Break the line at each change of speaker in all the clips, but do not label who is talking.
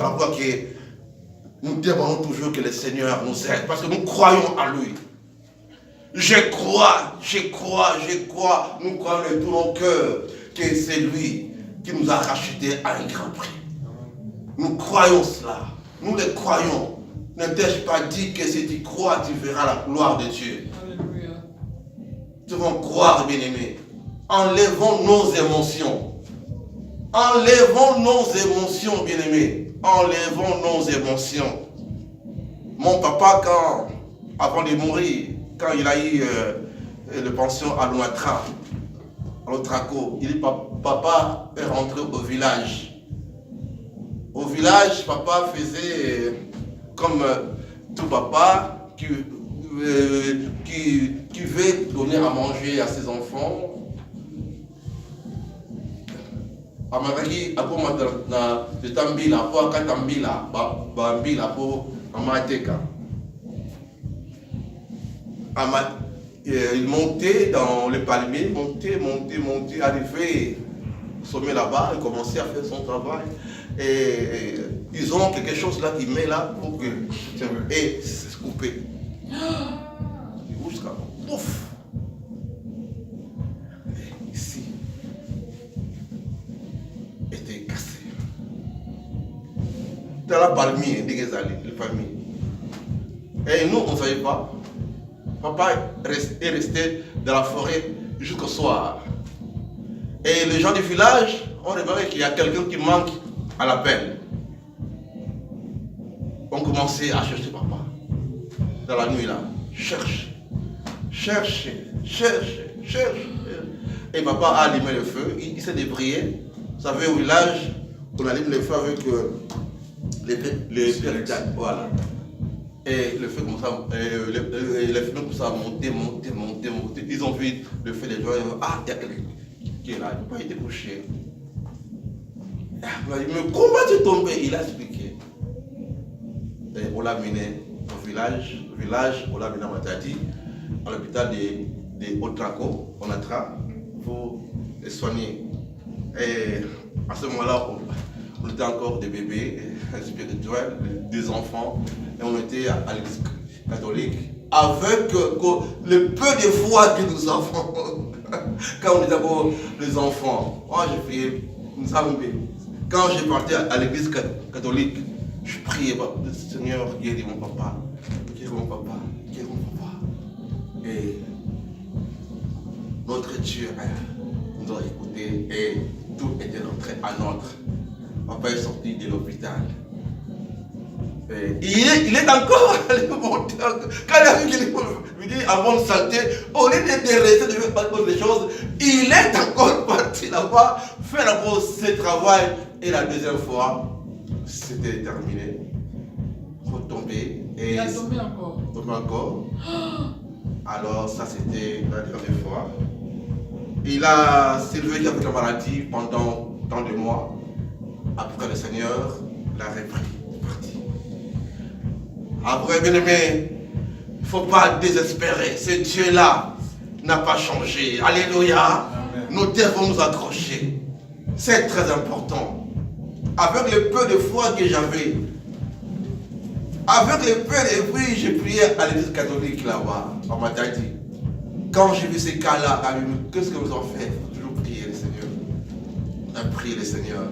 Voilà pourquoi nous demandons toujours que le Seigneur nous aide, parce que nous croyons en lui. Je crois, nous croyons de tout mon cœur que c'est lui qui nous a rachetés à un grand prix. Nous croyons cela, nous le croyons. Ne t'ai-je pas dit que si tu crois, tu verras la gloire de Dieu? Alléluia. Nous devons croire, bien-aimés. Enlevons nos émotions. Enlevons nos émotions, bien-aimés. Enlevons nos émotions. Mon papa, avant de mourir, quand il a eu le pension à Lunatra, à l'Otraco, il dit papa est rentré au village. Au village, papa faisait comme tout papa qui veut donner à manger à ses enfants. Amaraki apo na tetambila apo akatambila bambila apo amateka. Il montait dans le palmier, montait, arrivé au sommet là-bas, il commençait à faire son travail. Et ils ont quelque chose là qui met là pour que. Et c'est coupé. Jusqu'à pouf. Et ici. Était cassé. Dans la palmier, le palmier. Et nous, on ne savait pas. Papa est resté dans la forêt jusqu'au soir. Et les gens du village ont remarqué qu'il y a quelqu'un qui manque à l'appel. On commençait à chercher papa. Dans la nuit là. Cherche. Et papa a allumé le feu. Il s'est débrouillé. Vous savez, au village, on allume le feu avec les péritables. Voilà. Et le feu commence à monter. Ils ont vu le feu des gens. Ah, il y a quelqu'un qui est là. Il n'a pas été couché. Il m'a dit, mais comment tu es tombé? Il a expliqué. Et on l'a mené au village. On l'a mené à Matadi, à l'hôpital de Otraco, on entra pour les soigner. Et à ce moment-là, on était encore des bébés spirituels, des enfants, et on était à l'église catholique. Avec le peu de foi que nous avons, quand on était encore les enfants, moi j'ai prié, quand j'ai parti à l'église catholique, je priais, Seigneur, guéris mon papa. Et notre Dieu nous a écoutés et tout était rentré à notre. Papa est sorti de l'hôpital. Il est encore allé monter. Quand il a vu qu'il lui dit avant de salter, au lieu de rester de faire pas de choses, il est encore parti là-bas, faire d'abord ce travail. Et la deuxième fois, c'était terminé. Retombé. Et il a tombé encore. Alors ça c'était la dernière fois. Il a s'élevé avec la maladie pendant tant de mois. Après le Seigneur l'a repris. Après, bien aimé, il ne faut pas désespérer. Ce Dieu-là n'a pas changé. Alléluia. Amen. Nous devons nous accrocher. C'est très important. Avec le peu de foi que j'avais, avec le peu de foi, j'ai prié à l'église catholique là-bas, à Matadi. Quand j'ai vu ces cas-là, qu'est-ce que vous en faites? Il faut toujours prier le Seigneur. On a prié le Seigneur.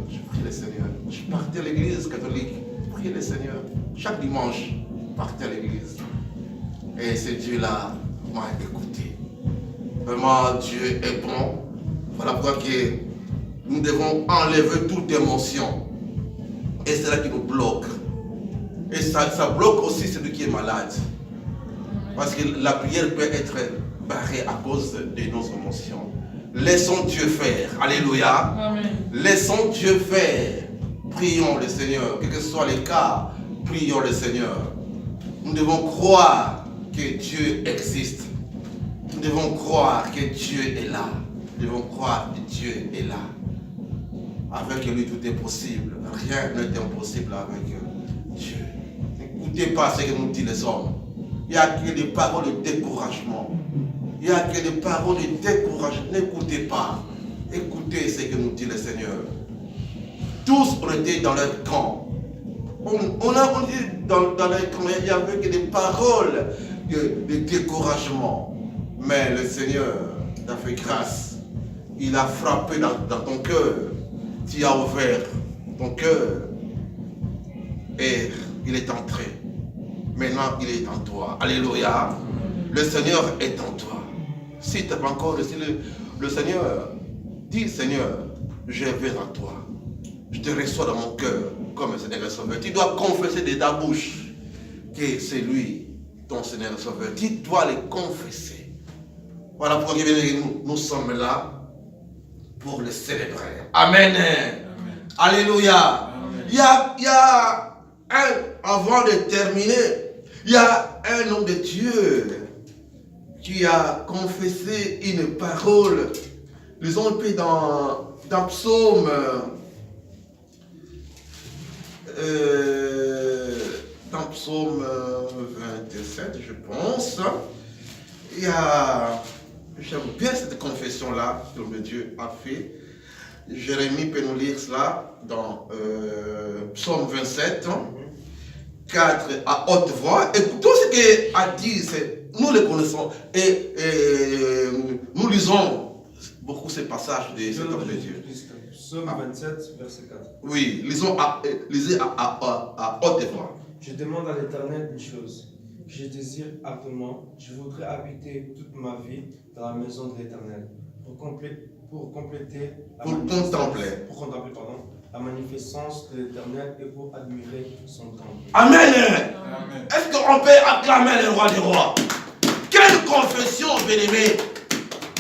Je prie le Seigneur. Je partais à l'église catholique. Priez le Seigneur. Chaque dimanche, partais à l'église. Et ce Dieu-là m'a écouté. Vraiment, Dieu est bon. Voilà pourquoi que nous devons enlever toute émotion. Et c'est là qui nous bloque. Et ça bloque aussi celui qui est malade. Parce que la prière peut être barrée à cause de nos émotions. Laissons Dieu faire. Alléluia. Amen. Laissons Dieu faire. Prions le Seigneur. Quel que soit les cas, prions le Seigneur. Nous devons croire que Dieu existe. Nous devons croire que Dieu est là. Nous devons croire que Dieu est là. Avec lui, tout est possible. Rien n'est impossible avec Dieu. N'écoutez pas ce que nous disent les hommes. Il n'y a que des paroles de découragement. Il n'y a que des paroles de découragement. N'écoutez pas. Écoutez ce que nous dit le Seigneur. Tous on était dans leur camp. On dit dans leur camp, il n'y avait que des paroles de découragement. Mais le Seigneur t'a fait grâce. Il a frappé dans ton cœur. Tu as ouvert ton cœur. Et il est entré. Maintenant, il est en toi. Alléluia. Le Seigneur est en toi. Si tu n'as pas encore reçu le Seigneur, dis Seigneur, je viens à toi. Je te reçois dans mon cœur comme Seigneur et Sauveur. Tu dois confesser de ta bouche que c'est lui, ton Seigneur et Sauveur. Tu dois le confesser. Voilà pourquoi nous sommes là pour le célébrer. Amen. Amen. Alléluia. Amen. Il y a avant de terminer, il y a un homme de Dieu qui a confessé une parole. Lisons un peu dans Psaume 27, je pense. Il y a, j'aime bien cette confession-là que l'homme de Dieu a fait. Jérémie peut nous lire cela dans Psaume 27, 4 à haute voix. Écoutons ce qu'il a dit, nous le connaissons et nous lisons beaucoup ces passages de cet homme de Dieu.
Psaume 27, verset 4.
Oui, lisez à haute voix.
Je demande à l'Éternel une chose. Je désire ardemment, je voudrais habiter toute ma vie dans la maison de l'Éternel pour contempler la magnificence de l'Éternel et pour admirer son temple.
Amen. Amen. Est-ce qu'on peut acclamer le roi des rois? Quelle confession, bien-aimé!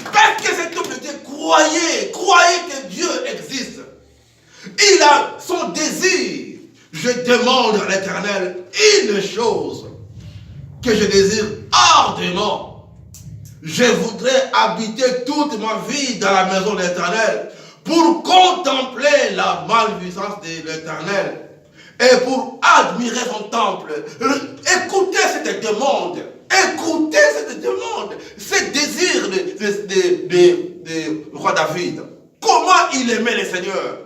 Parce que cet homme de Dieu croyait que Dieu existe. Il a son désir. Je demande à l'Éternel une chose que je désire ardemment. Je voudrais habiter toute ma vie dans la maison de l'Éternel pour contempler la magnificence de l'Éternel et pour admirer son temple. Écoutez cette demande. Écoutez cette demande. Ce désir de roi David. Comment il aimait le Seigneur.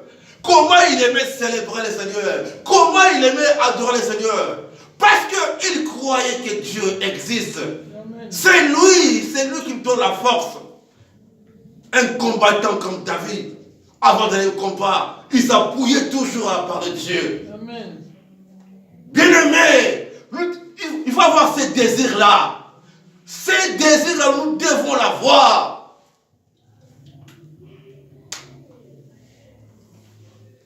Comment il aimait célébrer le Seigneur. Comment il aimait adorer le Seigneur. Parce qu'il croyait que Dieu existe. C'est lui qui me donne la force. Un combattant comme David, avant d'aller au combat, il s'appuyait toujours à la parole de Dieu. Amen. Bien-aimé, il faut avoir ces désirs-là. Ces désirs-là, nous devons l'avoir.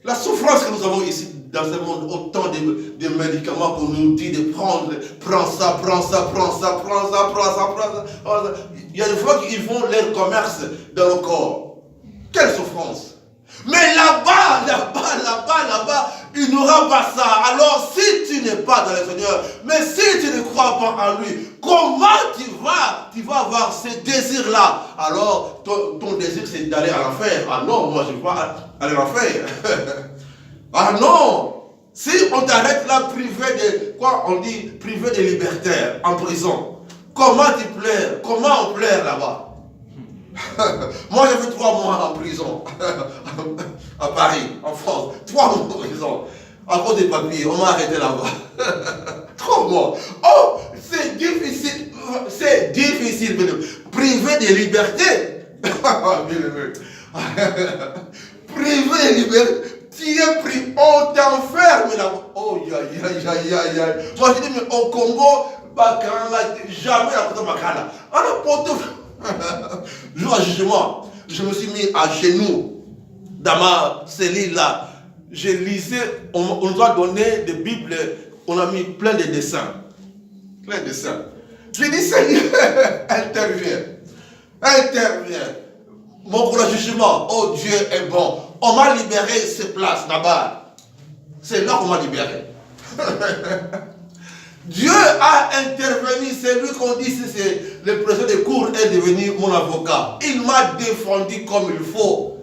La souffrance que nous avons ici dans ce monde, autant de médicaments qu'on nous dit de prendre, prends ça. Il y a des fois qu'ils font leur commerce dans le corps. Quelle souffrance! Mais là-bas, il n'aura pas ça. Alors, si tu n'es pas dans le Seigneur, mais si tu ne crois pas en lui, comment tu vas avoir ces désirs-là? Alors, ton désir, c'est d'aller à l'enfer. Ah non, moi, je ne veux pas aller à l'enfer. Ah non! Si on t'arrête là, privé de liberté, en prison, comment tu pleures? Comment on pleure là-bas? Moi, j'ai fait 3 mois en prison, à Paris, en France. 3 mois en prison, à cause des papiers. On m'a arrêté là-bas. 3 mois. Oh, c'est difficile. C'est difficile. Privé de liberté. Privé de liberté. Tu es pris, on t'enferme là-bas. Oh, aïe. Moi, je dis, mais au Congo, jamais à côté de Bakala. Alors, pour tout. Jour à jugement, je me suis mis à genoux dans ma cellule là. Je lisais, on nous a donné des Bibles, on a mis plein de dessins. Je dis, Seigneur, interviens. Mon pour le jugement, oh Dieu est bon. On m'a libéré ces places là-bas. C'est là qu'on m'a libéré. Dieu a intervenu, c'est lui qu'on dit, c'est le président de cour est devenu mon avocat. Il m'a défendu comme il faut.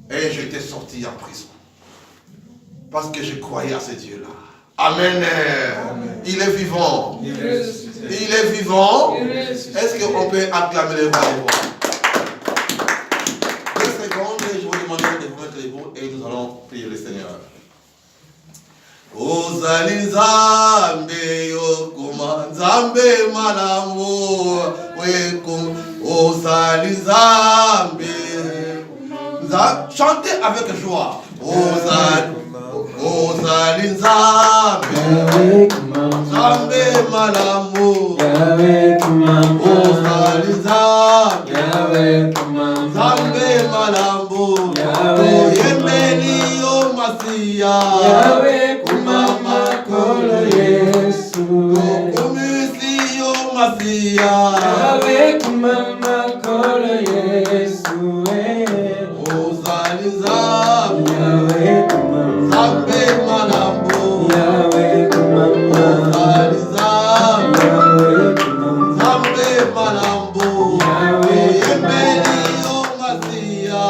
Et j'étais sorti en prison. Parce que je croyais à ce Dieu-là. Amen. Amen. Il est vivant. Il est vivant. Est-ce qu'on peut acclamer les rois? 2 secondes, je vous demande de vous mettre debout et nous allons prier le Seigneur. Ozali Nzambe yokoma Nzambe malamu wekum Ozali Nzambe. Chantez avec joie. Ozali Nzambe Nzambe malamu Ozali Nzambe Nzambe malamu Oyembeli yo Masiya kumama kolo Yesu Okumisi yo Masiya kumama kolo Yesu Ozali Nzambe Nzambe malamu Ozali Nzambe Nzambe malamu Oyembeli yo Masiya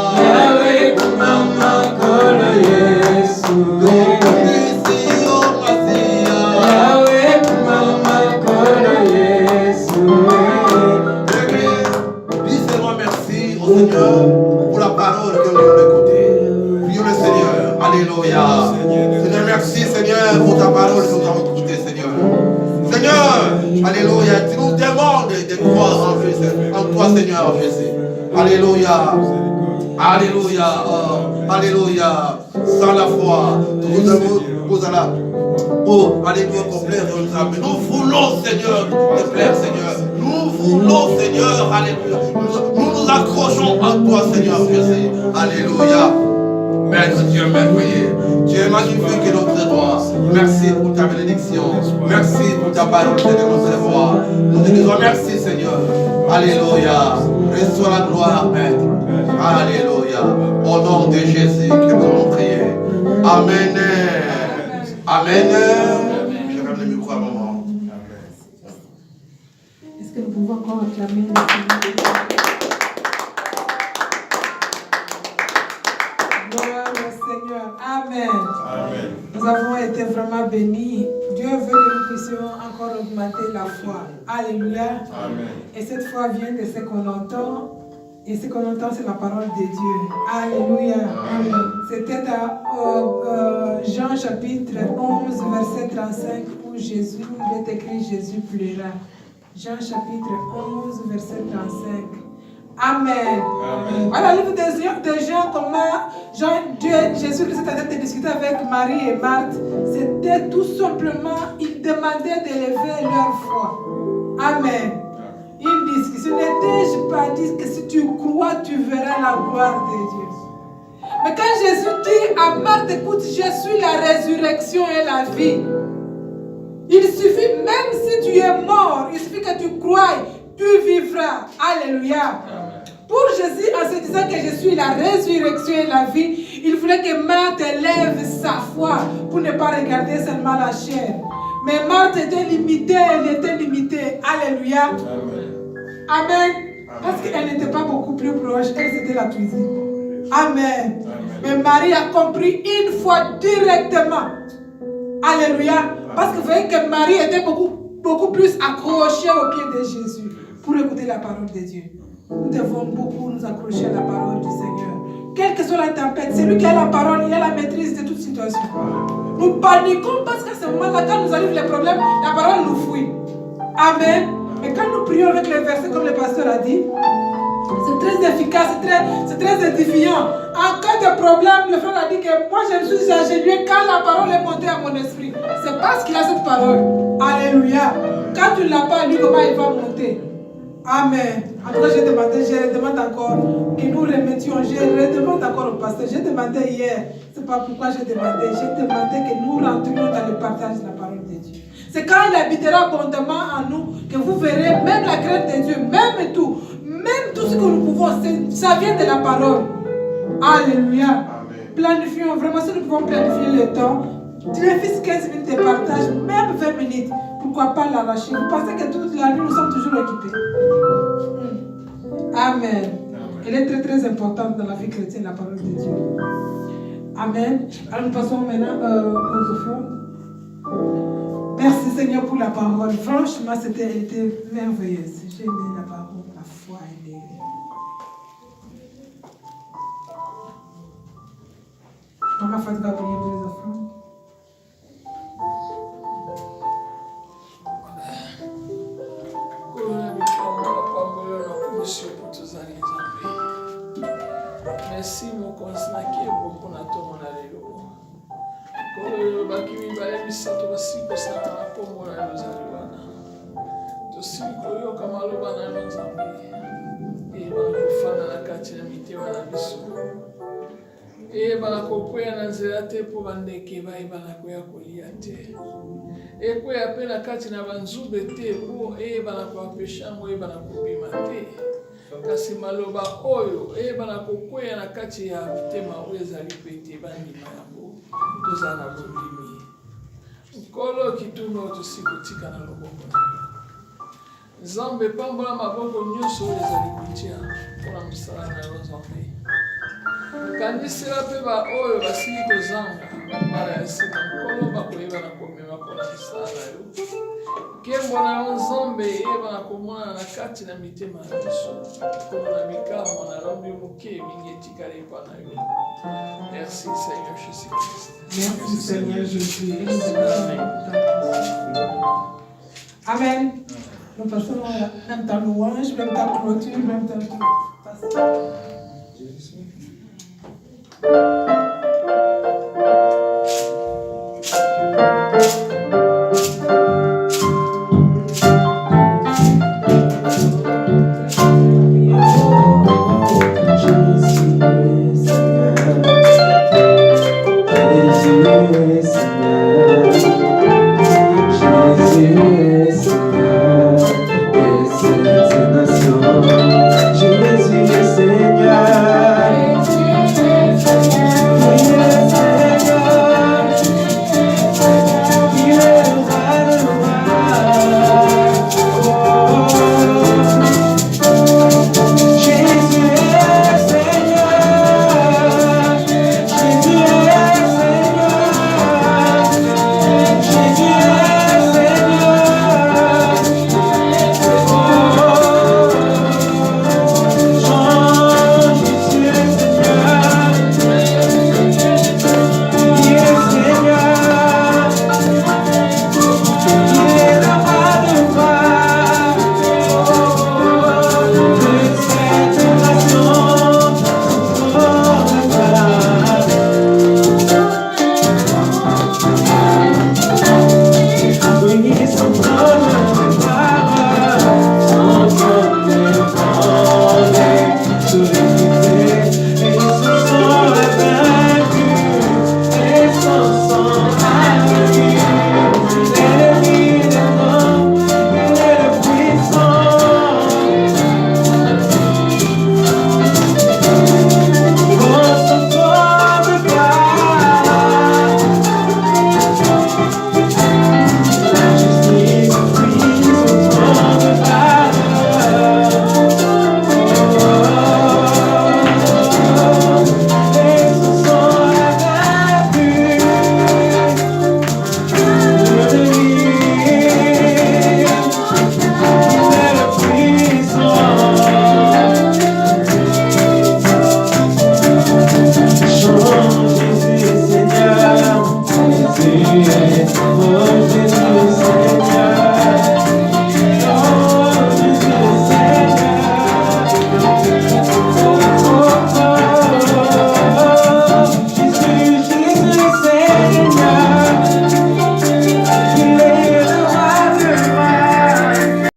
kumama kolo Yesu Okumisi yo Masiya kumama kolo Yesu. Dis-moi merci au Seigneur pour la parole que nous avons écoutée. Prions le Seigneur. Alléluia. Seigneur, merci Seigneur pour ta parole que nous avons écoutée, Seigneur. Seigneur, alléluia. Tu nous demandes de croire en Jésus, en toi, Seigneur Jésus. Alléluia. Alléluia. Alléluia. Sans la foi, nous avons pour aller nous accomplir dans notre âme. Nous voulons, Seigneur, te plaire, Seigneur. Nous voulons, Seigneur, alléluia. Nous nous accrochons en toi, Seigneur Jésus. Alléluia. Maître Dieu merveilleux, tu es magnifique et notre roi. Merci pour ta bénédiction. Merci pour ta parole de notre roi. Nous te disons merci, Seigneur. Alléluia. Reçois la gloire, Maître. Alléluia. Au nom de Jésus que nous avons prié. Amen. Amen. Je ramène le micro à maman.
Est-ce que nous pouvons encore acclamer le Seigneur? Gloire au Seigneur. Amen. Amen. Nous avons été vraiment bénis. Dieu veut que nous puissions encore augmenter la foi. Alléluia. Amen. Et cette foi vient de ce qu'on entend. Et ce qu'on entend, c'est la parole de Dieu. Alléluia. Amen. C'était à Jean chapitre 11, verset 35, où Jésus, il est écrit Jésus pleura. Jean chapitre 11, verset 35. Amen. Amen. Voilà, le livre de Jean, comment Jésus-Christ était en train de discuter avec Marie et Marthe. C'était tout simplement, il demandait d'élever leur foi. Amen. Une discussion. N'ai-je pas dit que si tu crois, tu verras la gloire de Dieu. Mais quand Jésus dit à Marthe, écoute, je suis la résurrection et la vie. Il suffit, même si tu es mort, il suffit que tu crois, tu vivras. Alléluia. Pour Jésus, en se disant que je suis la résurrection et la vie, il voulait que Marthe élève sa foi pour ne pas regarder seulement la chair. Mais Marthe était limitée, elle était limitée. Alléluia. Amen. Parce qu'elle n'était pas beaucoup plus proche, elle c'était la cuisine. Amen. Mais Marie a compris une fois directement. Alléluia. Parce que vous voyez que Marie était beaucoup plus accrochée au pied de Jésus pour écouter la parole de Dieu. Nous devons beaucoup nous accrocher à la parole du Seigneur. Quelle que soit la tempête, c'est lui qui a la parole, il a la maîtrise de toute situation. Nous paniquons parce qu'à ce moment-là, quand nous arrivent les problèmes, la parole nous fuit. Amen. Mais quand nous prions avec les versets, comme le pasteur a dit, c'est très efficace, c'est très édifiant. En cas de problème, le frère a dit que moi je me suis agenouillé quand la parole est montée à mon esprit. C'est parce qu'il a cette parole. Alléluia. Quand tu ne l'as pas lu, comment il va monter? Amen. En tout cas, je demande encore que nous remettions. Je redemande encore au pasteur. J'ai demandé hier. C'est pas pourquoi j'ai demandé. J'ai demandé que nous rentrions dans le partage de la parole de Dieu. C'est quand il habitera abondamment en nous que vous verrez même la crainte de Dieu, même tout ce que nous pouvons, ça vient de la parole. Alléluia. Amen. Planifions, vraiment, si nous pouvons planifier le temps, Dieu fils 15 minutes de partage, même 20 minutes, pourquoi pas l'arracher? Vous pensez que toute la nuit, nous sommes toujours occupés. Amen. Elle est très très importante dans la vie chrétienne, la parole de Dieu. Amen. Alors nous passons maintenant aux offrandes. Merci Seigneur pour la parole. Franchement, elle était merveilleuse. J'ai aimé la parole, la foi. Maman Fatou va prier pour les offrandes.
oyo bakimi bayebisa tobasili kosala na kombo na yo ozali wana tosili koyoka maloba na yo nzambe eyebana kofanda na kati na mitema na biso eyebana kokwea na nzela te mpo bandeke bayebana koya kolia te ekwea mpe na kati na banzube te mpo eyebana koapeshango eyebana kobima te kasi maloba oyo eyebana kokwea na kati ya mitema oyo ezali pete bandima yango tozala na bondimi nkolo kitunu oyo tosikotika na loboko na yo nzambe pambola maboko nyonso oyo ezali kotia mpona mosala na yo nzambe kanisela mpe baoyo basili kozanga mbala ya nsima nkolo bakoyebana komema mpona misala na yo nkembo na yo nzambe eyebana komonana na kati na mitema na biso nkolo na bikamwa na lombi moke mingi etikala epa na yo. Merci Seigneur Jésus-Christ.
Merci Seigneur Jésus. Amen. Nous passons à même temps louange, même temps clôture, même temps tout.
Seigneur.